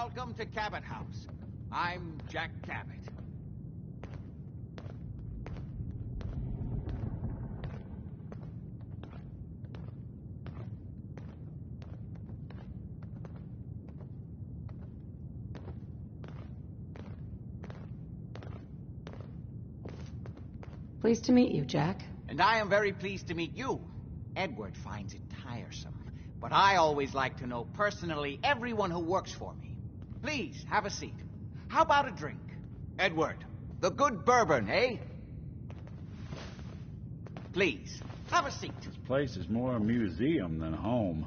Welcome to Cabot House. I'm Jack Cabot. Pleased to meet you, Jack. And I am very pleased to meet you. Edward finds it tiresome, but I always like to know personally everyone who works for me. Please, have a seat. How about a drink? Edward, the good bourbon, eh? Please, have a seat. This place is more a museum than home.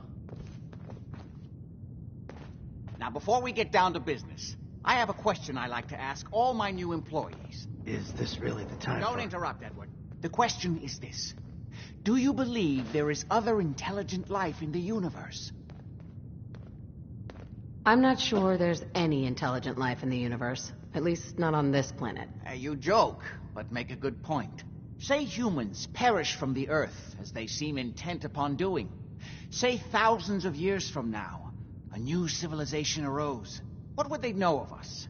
Now, before we get down to business, I have a question I like to ask all my new employees. Is this really the time Don't interrupt, Edward. The question is this. Do you believe there is other intelligent life in the universe? I'm not sure there's any intelligent life in the universe. At least not on this planet. You joke, but make a good point. Say humans perish from the Earth, as they seem intent upon doing. Say thousands of years from now, a new civilization arose. What would they know of us?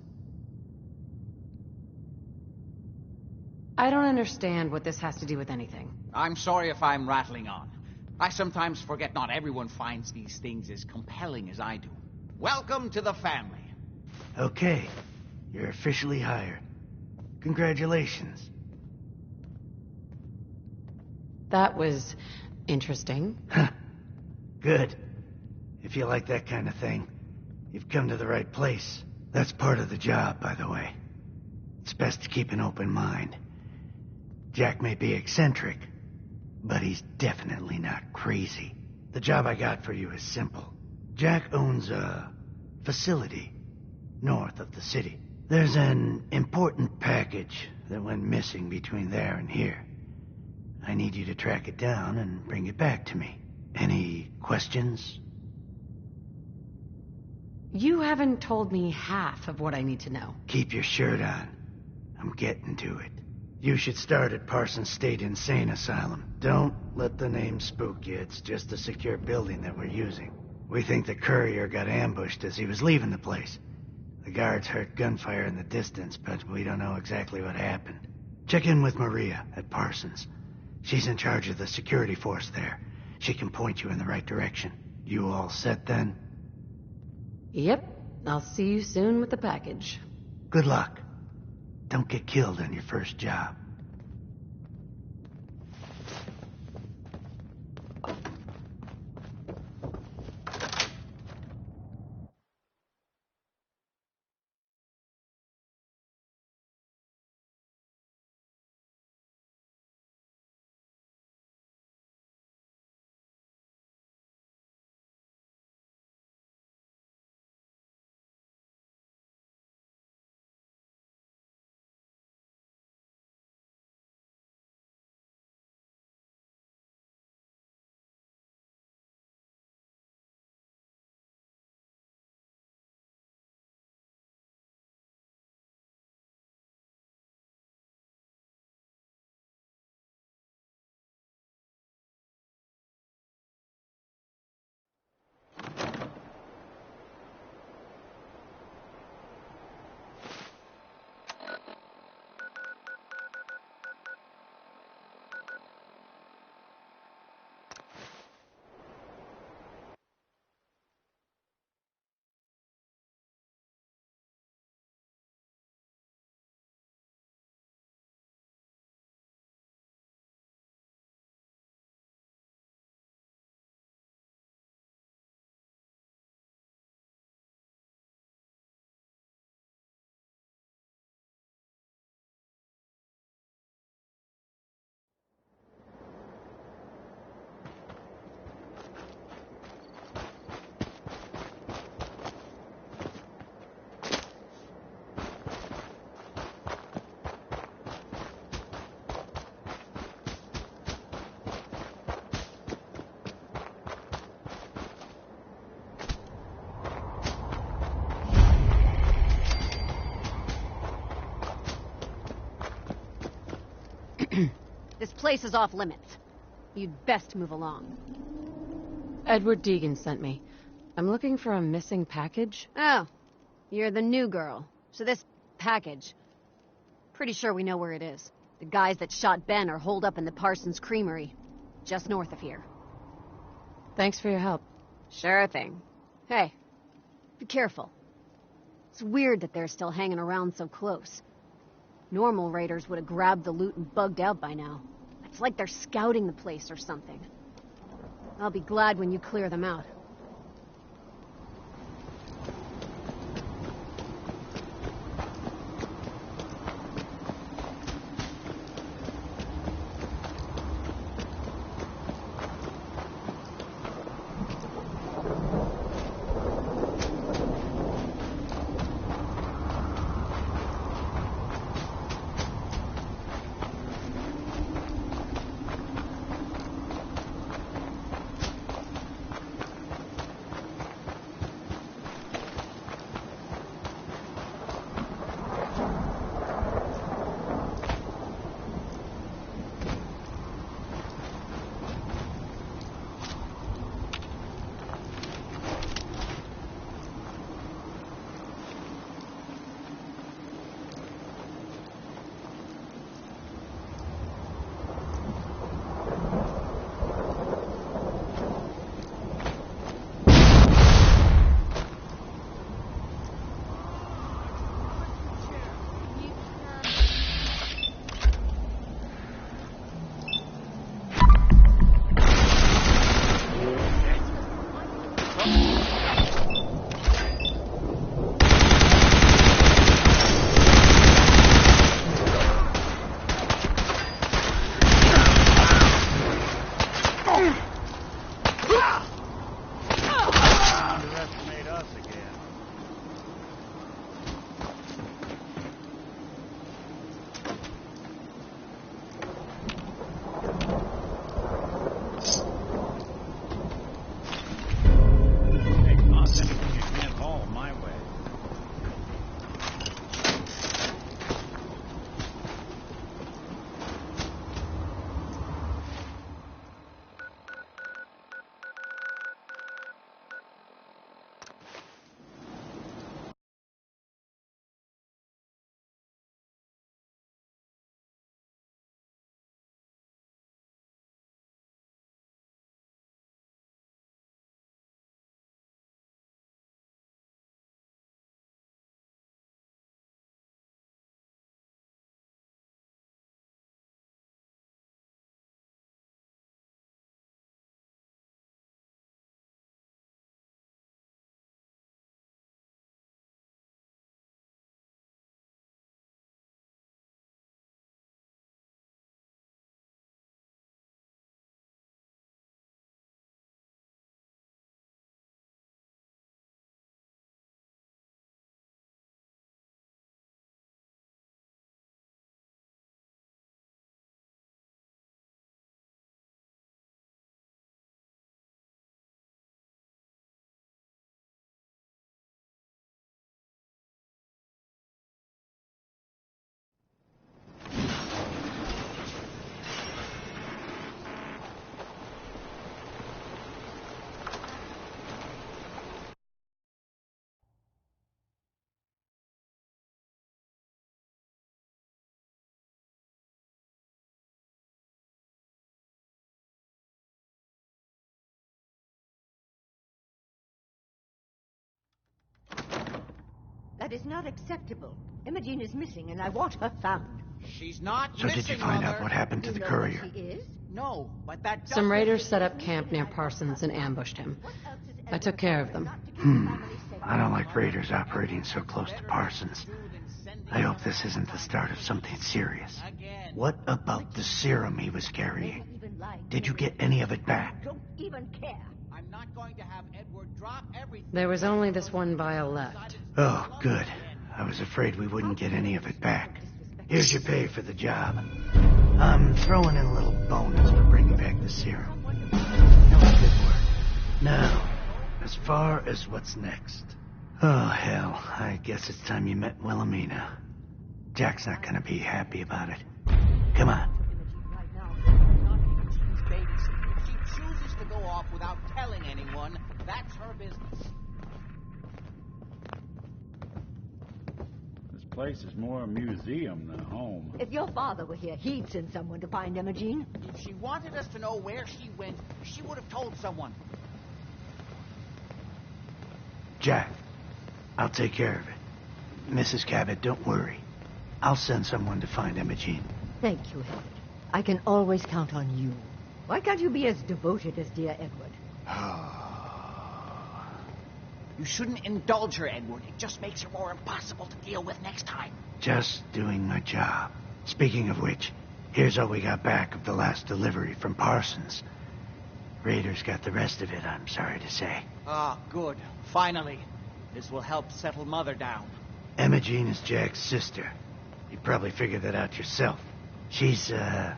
I don't understand what this has to do with anything. I'm sorry if I'm rattling on. I sometimes forget not everyone finds these things as compelling as I do. Welcome to the family. Okay, you're officially hired. Congratulations. That was interesting. Good. If you like that kind of thing, you've come to the right place. That's part of the job, by the way. It's best to keep an open mind. Jack may be eccentric, but he's definitely not crazy. The job I got for you is simple. Jack owns a facility north of the city. There's an important package that went missing between there and here. I need you to track it down and bring it back to me. Any questions? You haven't told me half of what I need to know. Keep your shirt on. I'm getting to it. You should start at Parsons State Insane Asylum. Don't let the name spook you. It's just a secure building that we're using. We think the courier got ambushed as he was leaving the place. The guards heard gunfire in the distance, but we don't know exactly what happened. Check in with Maria at Parsons. She's in charge of the security force there. She can point you in the right direction. You all set then? Yep. I'll see you soon with the package. Good luck. Don't get killed on your first job. This place is off limits. You'd best move along. Edward Deegan sent me. I'm looking for a missing package. Oh, You're the new girl. So this package... Pretty sure we know where it is. The guys that shot Ben are holed up in the Parsons Creamery, just north of here. Thanks for your help. Sure thing. Hey, be careful. It's weird that they're still hanging around so close. Normal raiders would have grabbed the loot and bugged out by now. It's like they're scouting the place or something. I'll be glad when you clear them out. That is not acceptable. Imogen is missing, and I want her found. She's not So missing, did you find Mother. out what happened to You the know courier? where she is? No, but that Some doesn't- raiders set up camp near Parsons and ambushed him. What else is I took care of them. I don't like raiders operating so close to Parsons. I hope this isn't the start of something serious. Again. What about the serum he was carrying? Did you get any of it back? Don't even care. I'm not going to have Edward drop everything. There was only this one vial left. Oh, good. I was afraid we wouldn't get any of it back. Here's your pay for the job. I'm throwing in a little bonus for bringing back the serum. No, good work. Now, as far as what's next. Oh, hell. I guess it's time you met Wilhelmina. Jack's not gonna be happy about it. Come on. If she chooses to go off without telling anyone, that's her business. Place is more a museum than a home. If your father were here, he'd send someone to find Imogene. If she wanted us to know where she went, she would have told someone. Jack, I'll take care of it. Mrs. Cabot, don't worry. I'll send someone to find Imogene. Thank you, Edward. I can always count on you. Why can't you be as devoted as dear Edward? You shouldn't indulge her, Edward. It just makes her more impossible to deal with next time. Just doing my job. Speaking of which, here's all we got back of the last delivery from Parsons. Raiders got the rest of it, I'm sorry to say. Ah, good. Finally. This will help settle Mother down. Imogene is Jack's sister. You probably figured that out yourself. She's, a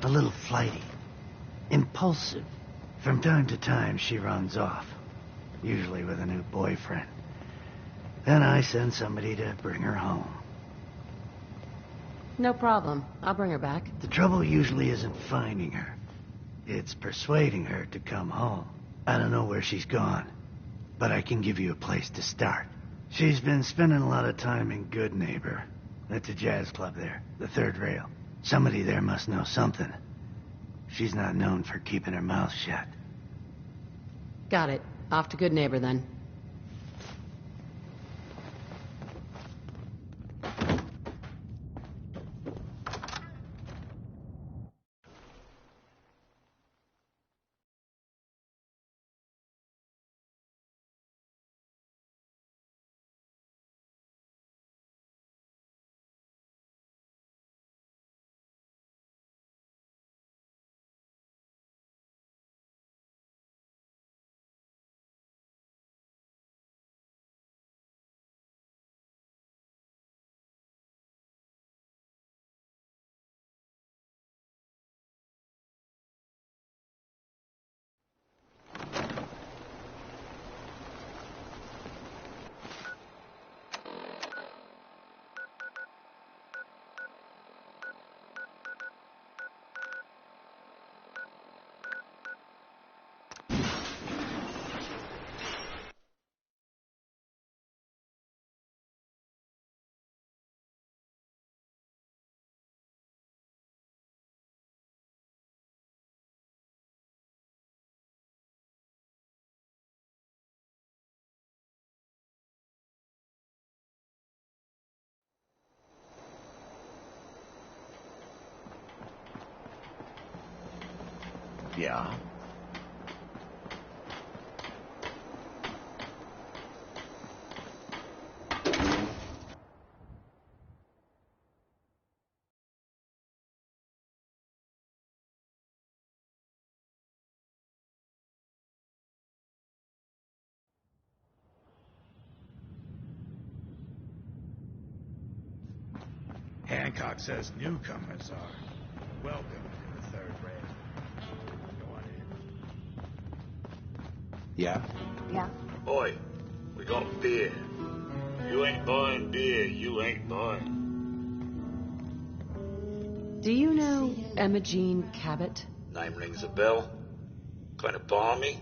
little flighty. Impulsive. From time to time, she runs off. Usually with a new boyfriend. Then I send somebody to bring her home. No problem. I'll bring her back. The trouble usually isn't finding her. It's persuading her to come home. I don't know where she's gone, but I can give you a place to start. She's been spending a lot of time in Good Neighbor. That's a jazz club there, the third rail. Somebody there must know something. She's not known for keeping her mouth shut. Got it. Off to Good Neighbor, then. Yeah. Hancock says newcomers are welcome to the third rail. Go on in. Yeah? Yeah? Oi, we got beer. You ain't buying beer, you ain't buying. Do you know Imogene Cabot? Name rings a bell. Kind of balmy.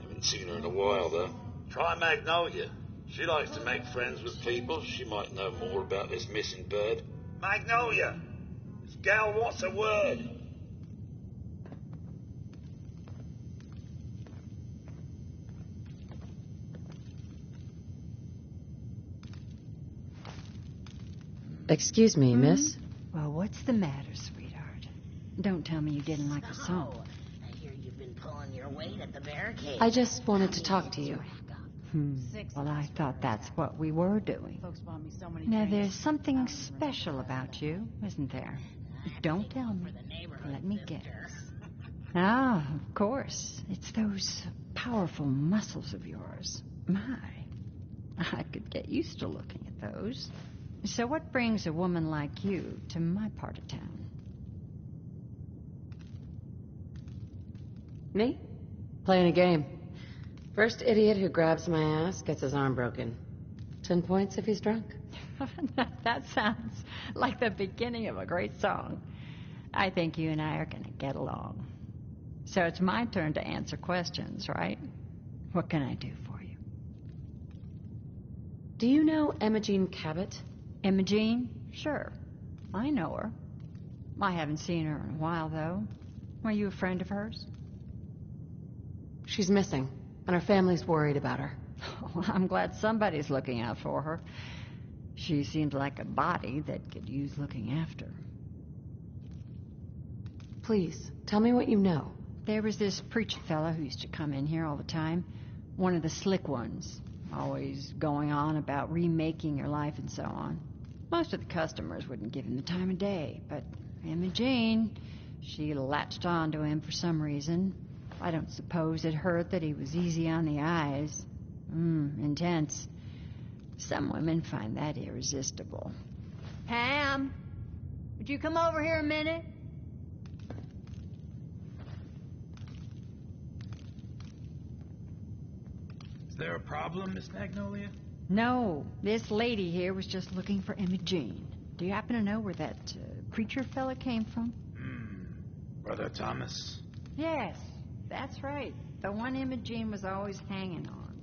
Haven't seen her in a while, though. Try Magnolia. She likes to make friends with people. She might know more about this missing bird. Magnolia! This gal wants a word. Excuse me, miss? Well, what's the matter, sweetheart? Don't tell me you didn't like the song. I hear you've been pulling your weight at the barricade. I just wanted to talk to you. Well, I thought that's what we were doing. Now, there's something special about you, isn't there? Don't tell me. Let me guess. Ah, of course. It's those powerful muscles of yours. My, I could get used to looking at those. So what brings a woman like you to my part of town? Me? Playing a game. First idiot who grabs my ass gets his arm broken. 10 points if he's drunk. That sounds like the beginning of a great song. I think you and I are going to get along. So it's my turn to answer questions, right? What can I do for you? Do you know Imogene Cabot? Imogene? Sure. I know her. I haven't seen her in a while, though. Were you a friend of hers? She's missing, and her family's worried about her. Well, I'm glad somebody's looking out for her. She seems like a body that could use looking after. Please, tell me what you know. There was this preacher fella who used to come in here all the time. One of the slick ones. Always going on about remaking your life and so on. Most of the customers wouldn't give him the time of day, but Imogene, she latched on to him for some reason. I don't suppose it hurt that he was easy on the eyes. Intense. Some women find that irresistible. Pam, would you come over here a minute? Is there a problem, Miss Magnolia? No, this lady here was just looking for Imogene. Do you happen to know where that preacher fella came from? Brother Thomas? Yes, that's right. The one Imogene was always hanging on.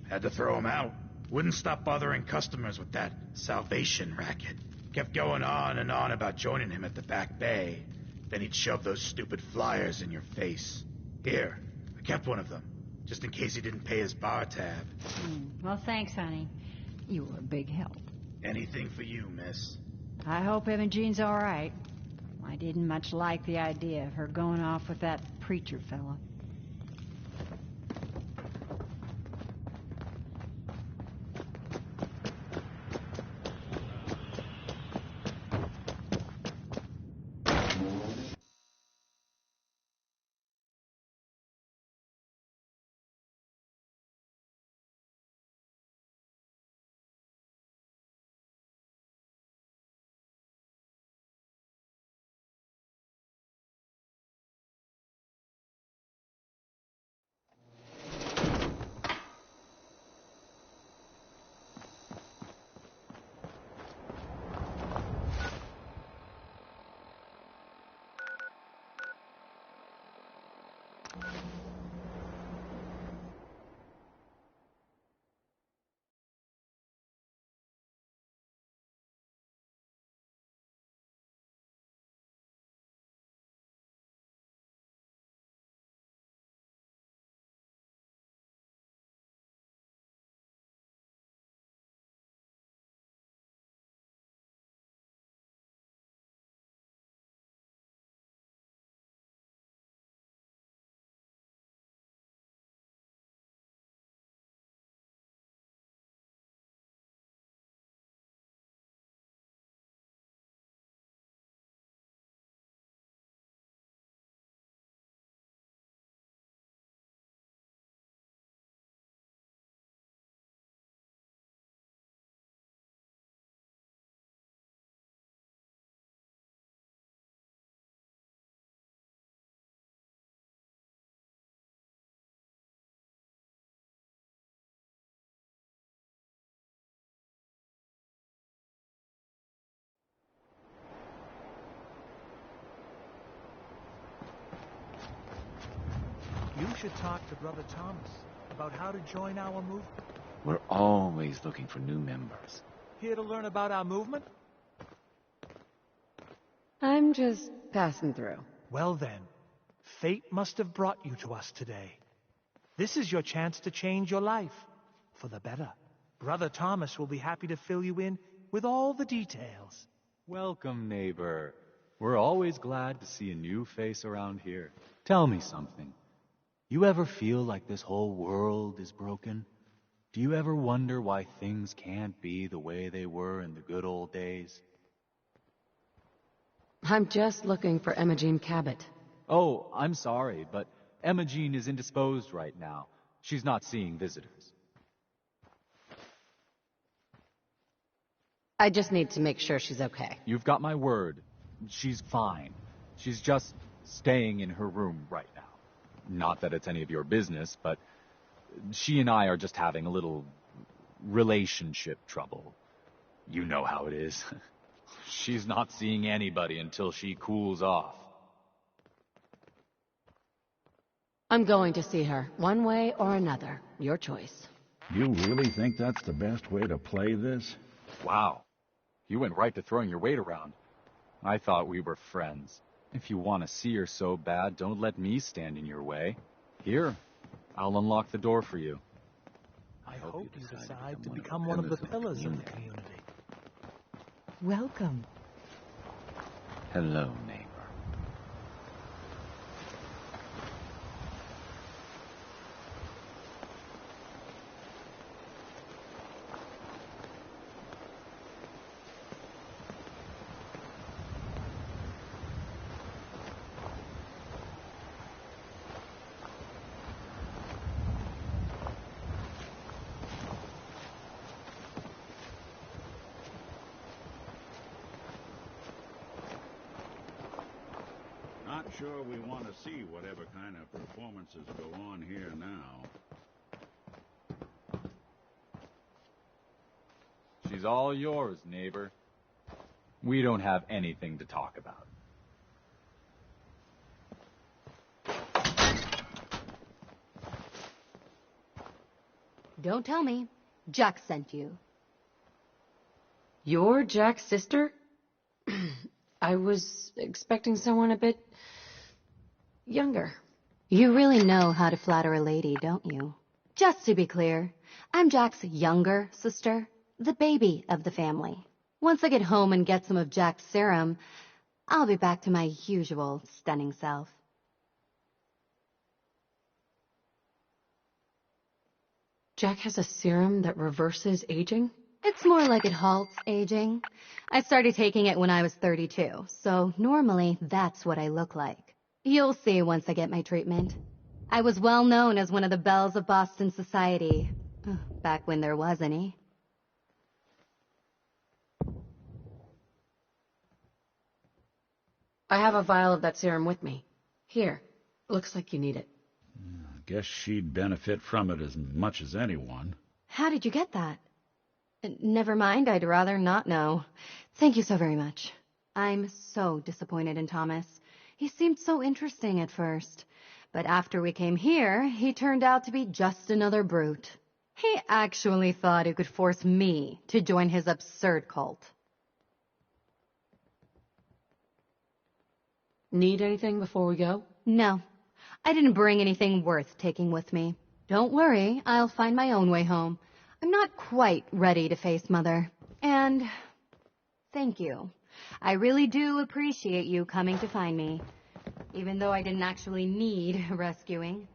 Had to throw him out. Wouldn't stop bothering customers with that salvation racket. Kept going on and on about joining him at the back bay. Then he'd shove those stupid flyers in your face. Here, I kept one of them, just in case he didn't pay his bar tab. Well, thanks, honey. You were a big help. Anything for you, miss. I hope Imogene's all right. I didn't much like the idea of her going off with that preacher fella. You should talk to Brother Thomas about how to join our movement. We're always looking for new members. Here to learn about our movement? I'm just passing through. Well then, fate must have brought you to us today. This is your chance to change your life for the better. Brother Thomas will be happy to fill you in with all the details. Welcome, neighbor. We're always glad to see a new face around here. Tell me something. You ever feel like this whole world is broken? Do you ever wonder why things can't be the way they were in the good old days? I'm just looking for Imogene Cabot. Oh, I'm sorry, but Imogene is indisposed right now. She's not seeing visitors. I just need to make sure she's okay. You've got my word. She's fine. She's just staying in her room right now. Not that it's any of your business, but she and I are just having a little relationship trouble. You know how it is. She's not seeing anybody until she cools off. I'm going to see her, one way or another. Your choice. You really think that's the best way to play this? Wow. You went right to throwing your weight around. I thought we were friends. If you want to see her so bad, don't let me stand in your way. Here, I'll unlock the door for you. I hope you decide to become one of the pillars of the community. Welcome. Hello, neighbor. Not sure we want to see whatever kind of performances go on here now. She's all yours, neighbor. We don't have anything to talk about. Don't tell me. Jack sent you. You're Jack's sister? I was expecting someone a bit younger. You really know how to flatter a lady, don't you? Just to be clear, I'm Jack's younger sister, the baby of the family. Once I get home and get some of Jack's serum, I'll be back to my usual stunning self. Jack has a serum that reverses aging? It's more like it halts aging. I started taking it when I was 32, so normally that's what I look like. You'll see once I get my treatment. I was well known as one of the belles of Boston society, back when there was any. I have a vial of that serum with me. Here. Looks like you need it. I guess she'd benefit from it as much as anyone. How did you get that? Never mind, I'd rather not know. Thank you so very much. I'm so disappointed in Thomas. He seemed so interesting at first. But after we came here, he turned out to be just another brute. He actually thought he could force me to join his absurd cult. Need anything before we go? No. I didn't bring anything worth taking with me. Don't worry, I'll find my own way home. I'm not quite ready to face Mother. And thank you. I really do appreciate you coming to find me, even though I didn't actually need rescuing.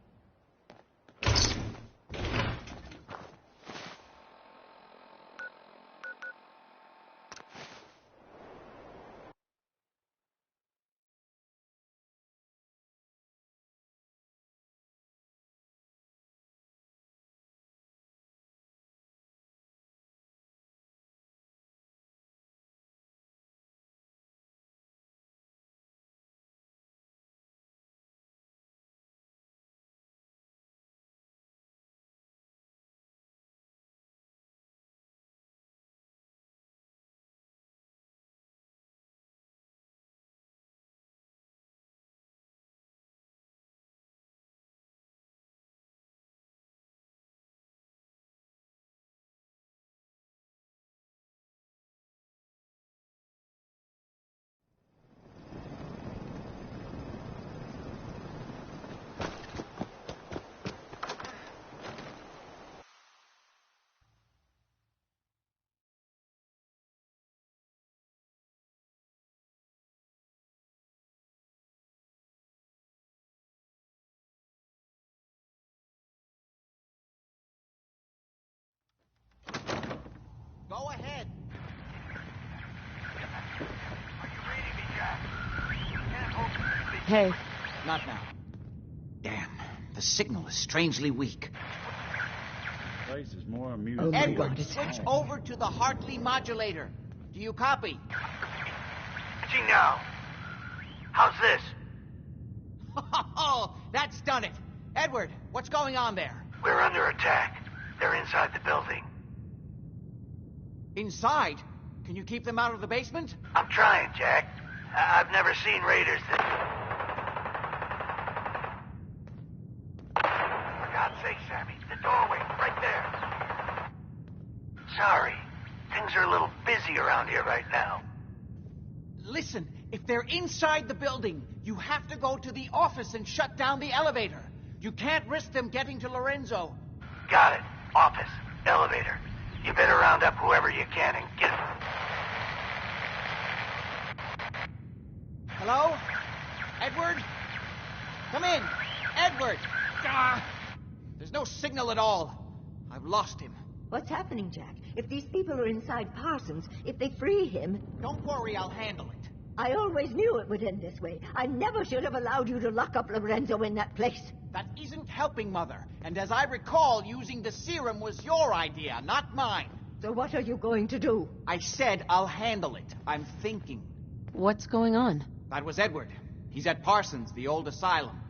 Go ahead. Are you reading me, Jack? Hey. Not now. Damn, the signal is strangely weak. The place is more amusing. Oh my Edward, God, it's switch happening. over to the Hartley modulator. Do you copy? Gee, now. How's this? Oh, that's done it. Edward, what's going on there? We're under attack. They're inside the building. Inside? Can you keep them out of the basement? I'm trying, Jack. I've never seen raiders that... For God's sake, Sammy, the doorway, right there. Sorry. Things are a little busy around here right now. Listen, if they're inside the building, you have to go to the office and shut down the elevator. You can't risk them getting to Lorenzo. Got it. Office. Elevator. You better round up whoever you can and get them. Hello? Edward? Come in. Edward! Ah, there's no signal at all. I've lost him. What's happening, Jack? If these people are inside Parsons, if they free him... Don't worry, I'll handle it. I always knew it would end this way. I never should have allowed you to lock up Lorenzo in that place. That isn't helping, Mother. And as I recall, using the serum was your idea, not mine. So what are you going to do? I said I'll handle it. I'm thinking. What's going on? That was Edward. He's at Parsons, the old asylum.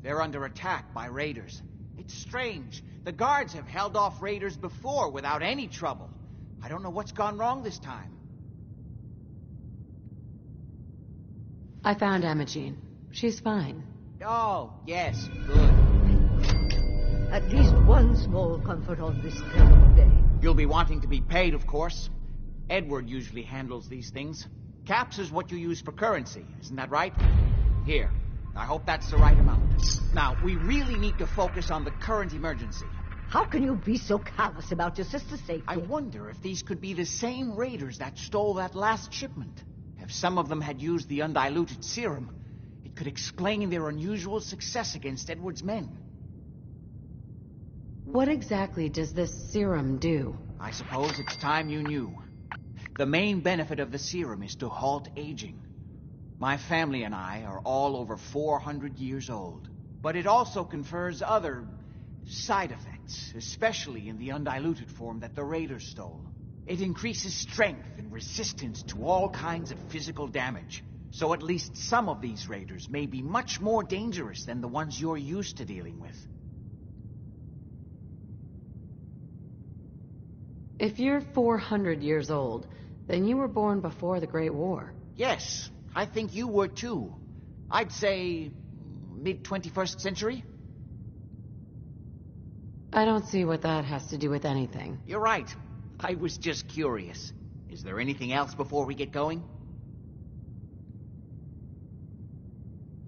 They're under attack by raiders. It's strange. The guards have held off raiders before without any trouble. I don't know what's gone wrong this time. I found Imogene. She's fine. Oh, yes, good. At least one small comfort on this terrible day. You'll be wanting to be paid, of course. Edward usually handles these things. Caps is what you use for currency, isn't that right? Here. I hope that's the right amount. Now, we really need to focus on the current emergency. How can you be so callous about your sister's safety? I wonder if these could be the same raiders that stole that last shipment. If some of them had used the undiluted serum, it could explain their unusual success against Edward's men. What exactly does this serum do? I suppose it's time you knew. The main benefit of the serum is to halt aging. My family and I are all over 400 years old. But it also confers other side effects, especially in the undiluted form that the raiders stole. It increases strength and resistance to all kinds of physical damage. So at least some of these raiders may be much more dangerous than the ones you're used to dealing with. If you're 400 years old, then you were born before the Great War. Yes, I think you were too. I'd say mid-21st century. I don't see what that has to do with anything. You're right. I was just curious. Is there anything else before we get going?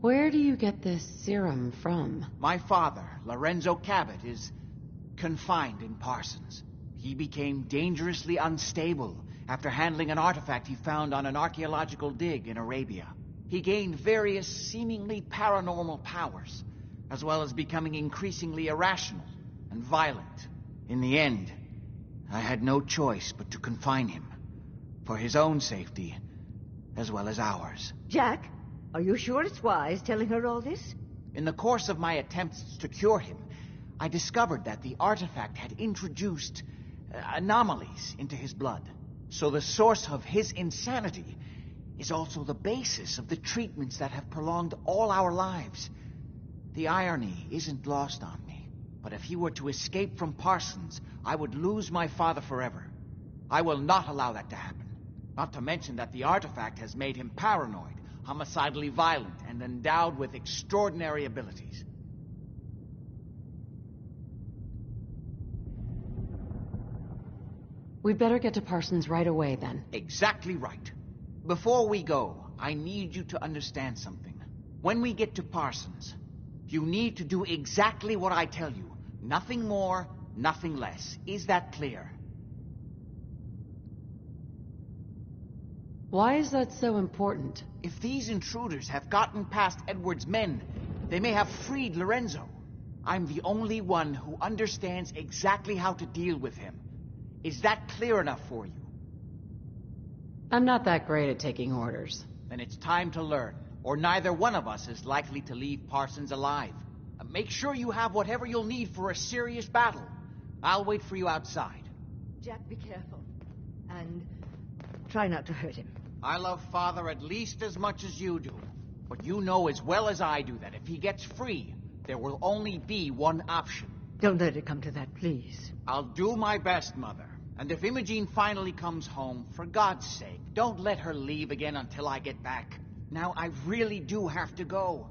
Where do you get this serum from? My father, Lorenzo Cabot, is confined in Parsons. He became dangerously unstable after handling an artifact he found on an archaeological dig in Arabia. He gained various seemingly paranormal powers, as well as becoming increasingly irrational and violent. In the end, I had no choice but to confine him, for his own safety, as well as ours. Jack, are you sure it's wise telling her all this? In the course of my attempts to cure him, I discovered that the artifact had introduced anomalies into his blood. So the source of his insanity is also the basis of the treatments that have prolonged all our lives. The irony isn't lost on me, but if he were to escape from Parsons, I would lose my father forever. I will not allow that to happen. Not to mention that the artifact has made him paranoid, homicidally violent, and endowed with extraordinary abilities. We'd better get to Parsons right away, then. Exactly right. Before we go, I need you to understand something. When we get to Parsons, you need to do exactly what I tell you. Nothing more, nothing less. Is that clear? Why is that so important? If these intruders have gotten past Edward's men, they may have freed Lorenzo. I'm the only one who understands exactly how to deal with him. Is that clear enough for you? I'm not that great at taking orders. Then it's time to learn, or neither one of us is likely to leave Parsons alive. Make sure you have whatever you'll need for a serious battle. I'll wait for you outside. Jack, be careful. And try not to hurt him. I love Father at least as much as you do. But you know as well as I do that if he gets free, there will only be one option. Don't let it come to that, please. I'll do my best, Mother. And if Imogene finally comes home, for God's sake, don't let her leave again until I get back. Now, I really do have to go.